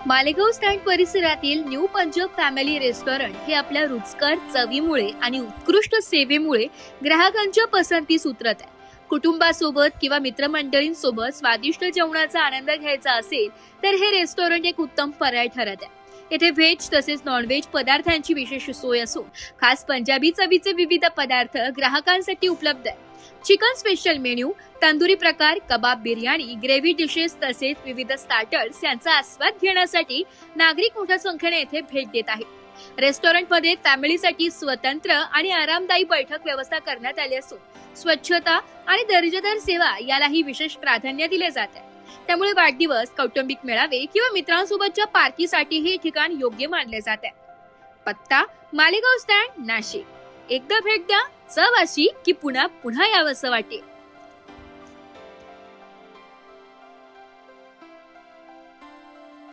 Malegaon stand परिसरातील new Punjab family restaurant हे आपल्या रुचकर चवीमुळे आणि उत्कृष्ट सेवेमुळे ग्राहकांच्या पसंतीस उतरत आहे. कुटुंबासोबत किंवा मित्रमंडळींसोबत स्वादिष्ट जेवणाचा आनंद घ्यायचा असेल तर हे रेस्टॉरंट एक उत्तम पर्याय ठरत आहे. येथे व्हेज तसेच नॉनव्हेज पदार्थांची विशेष सोय असून खास पंजाबी चवीचे विविध पदार्थ ग्राहकांसाठी उपलब्ध आहे. चिकन स्पेशल मेन्यू, तंदुरी प्रकार, कबाब, बिर्याणी, ग्रेव्ही डिशेस तसेच विविध स्टार्टर्स यांचा आस्वाद घेण्यासाठी नागरिक मोठ्या संख्येने येथे भेट देत आहेत. रेस्टॉरंटमध्ये फॅमिलीसाठी स्वतंत्र आणि आरामदायी बैठक व्यवस्था करण्यात आली असून स्वच्छता आणि दर्जेदार सेवा यालाही विशेष प्राधान्य दिले जाते. त्यामुळे वाढदिवस, कौटुंबिक मेळावे किंवा मित्रांसोबतच्या पार्टीसाठी हे ठिकाण योग्य मानले जाते. पत्ता: मालेगाव स्टँड, नाशिक. एकदा भेट द्या, चव अशी की पुन्हा पुन्हा यावंसं वाटेल.